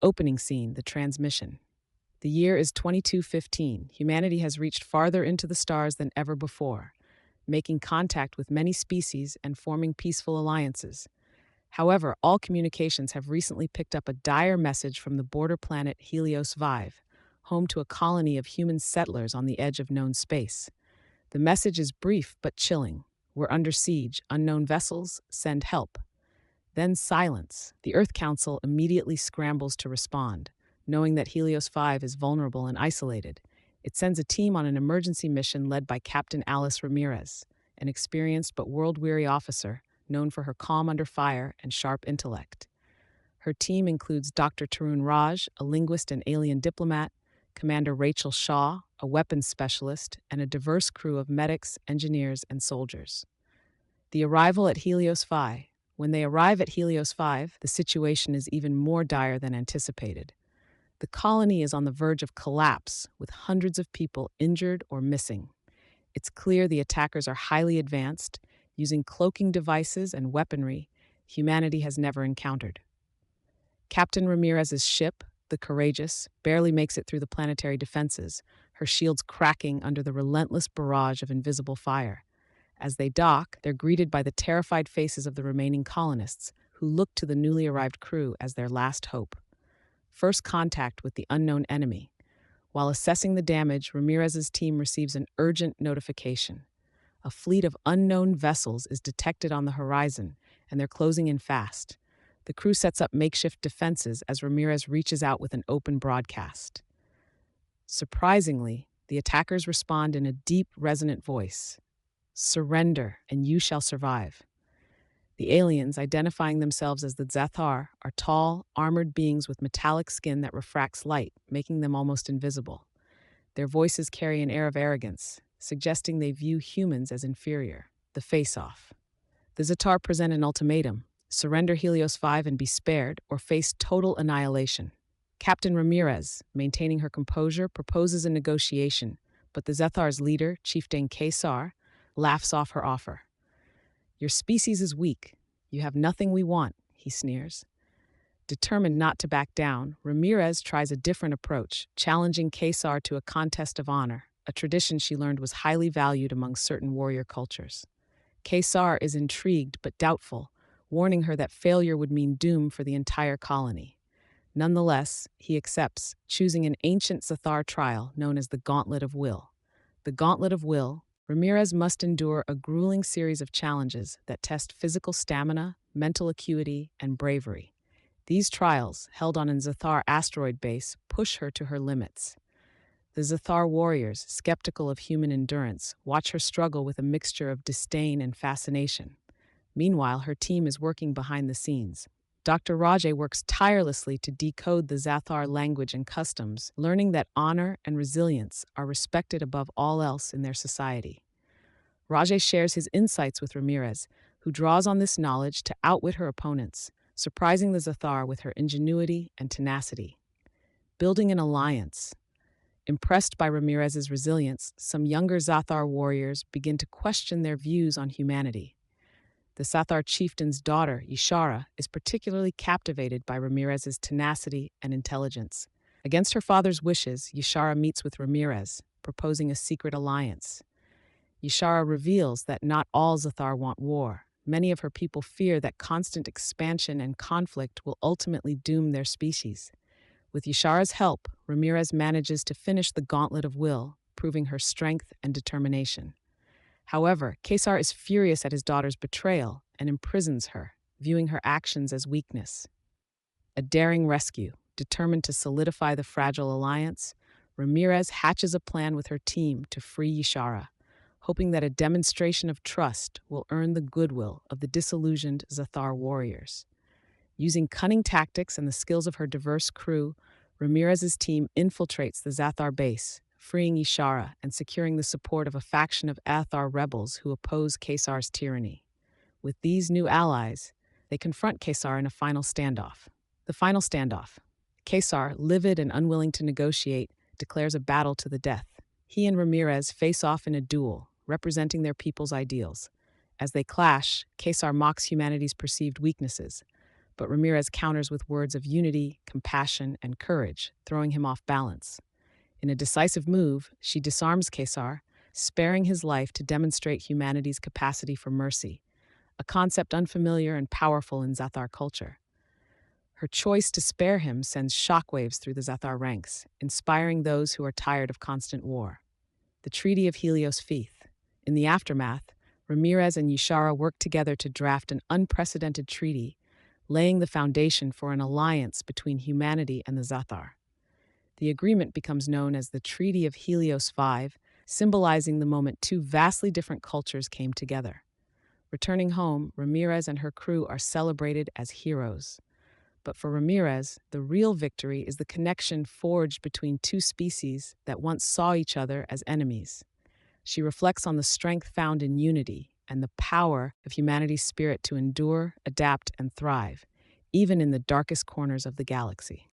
Opening scene, the transmission. The year is 2215. Humanity has reached farther into the stars than ever before, making contact with many species and forming peaceful alliances. However, all communications have recently picked up a dire message from the border planet Helios V, home to a colony of human settlers on the edge of known space. The message is brief but chilling. We're under siege. Unknown vessels, send help. Then silence. The Earth Council immediately scrambles to respond, knowing that Helios 5 is vulnerable and isolated. It sends a team on an emergency mission led by Captain Alice Ramirez, an experienced but world-weary officer known for her calm under fire and sharp intellect. Her team includes Dr. Tarun Raj, a linguist and alien diplomat, Commander Rachel Shaw, a weapons specialist, and a diverse crew of medics, engineers, and soldiers. The arrival at Helios 5. When they arrive at Helios 5, the situation is even more dire than anticipated. The colony is on the verge of collapse, with hundreds of people injured or missing. It's clear the attackers are highly advanced, using cloaking devices and weaponry humanity has never encountered. Captain Ramirez's ship, the Courageous, barely makes it through the planetary defenses, her shields cracking under the relentless barrage of invisible fire. As they dock, they're greeted by the terrified faces of the remaining colonists, who look to the newly arrived crew as their last hope. First contact with the unknown enemy. While assessing the damage, Ramirez's team receives an urgent notification. A fleet of unknown vessels is detected on the horizon, and they're closing in fast. The crew sets up makeshift defenses as Ramirez reaches out with an open broadcast. Surprisingly, the attackers respond in a deep, resonant voice. Surrender, and you shall survive. The aliens, identifying themselves as the Zathar, are tall, armored beings with metallic skin that refracts light, making them almost invisible. Their voices carry an air of arrogance, suggesting they view humans as inferior. The face-off. The Zathar present an ultimatum: surrender Helios 5 and be spared, or face total annihilation. Captain Ramirez, maintaining her composure, proposes a negotiation, but the Zethar's leader, Chieftain Kesar, laughs off her offer. Your species is weak. You have nothing we want, he sneers. Determined not to back down, Ramirez tries a different approach, challenging Kesar to a contest of honor, a tradition she learned was highly valued among certain warrior cultures. Kesar is intrigued but doubtful, warning her that failure would mean doom for the entire colony. Nonetheless, he accepts, choosing an ancient Zathar trial known as the Gauntlet of Will. The Gauntlet of Will, Ramirez must endure a grueling series of challenges that test physical stamina, mental acuity, and bravery. These trials, held on an Zathar asteroid base, push her to her limits. The Zathar warriors, skeptical of human endurance, watch her struggle with a mixture of disdain and fascination. Meanwhile, her team is working behind the scenes. Dr. Rajay works tirelessly to decode the Zathar language and customs, learning that honor and resilience are respected above all else in their society. Rajay shares his insights with Ramirez, who draws on this knowledge to outwit her opponents, surprising the Zathar with her ingenuity and tenacity. Building an alliance. Impressed by Ramirez's resilience, some younger Zathar warriors begin to question their views on humanity. The Zathar chieftain's daughter, Yashara, is particularly captivated by Ramirez's tenacity and intelligence. Against her father's wishes, Yashara meets with Ramirez, proposing a secret alliance. Yashara reveals that not all Zathar want war. Many of her people fear that constant expansion and conflict will ultimately doom their species. With Yashara's help, Ramirez manages to finish the Gauntlet of Will, proving her strength and determination. However, Kesar is furious at his daughter's betrayal and imprisons her, viewing her actions as weakness. A daring rescue. Determined to solidify the fragile alliance, Ramirez hatches a plan with her team to free Yashara, hoping that a demonstration of trust will earn the goodwill of the disillusioned Zathar warriors. Using cunning tactics and the skills of her diverse crew, Ramirez's team infiltrates the Zathar base, freeing Yashara and securing the support of a faction of Athar rebels who oppose Kesar's tyranny. With these new allies, they confront Kesar in a final standoff. The final standoff. Kesar, livid and unwilling to negotiate, declares a battle to the death. He and Ramirez face off in a duel, representing their people's ideals. As they clash, Kesar mocks humanity's perceived weaknesses, but Ramirez counters with words of unity, compassion, and courage, throwing him off balance. In a decisive move, she disarms Kesar, sparing his life to demonstrate humanity's capacity for mercy, a concept unfamiliar and powerful in Zathar culture. Her choice to spare him sends shockwaves through the Zathar ranks, inspiring those who are tired of constant war. The Treaty of Helios Feith. In the aftermath, Ramirez and Yashara work together to draft an unprecedented treaty, laying the foundation for an alliance between humanity and the Zathar. The agreement becomes known as the Treaty of Helios V, symbolizing the moment two vastly different cultures came together. Returning home, Ramirez and her crew are celebrated as heroes. But for Ramirez, the real victory is the connection forged between two species that once saw each other as enemies. She reflects on the strength found in unity and the power of humanity's spirit to endure, adapt, and thrive, even in the darkest corners of the galaxy.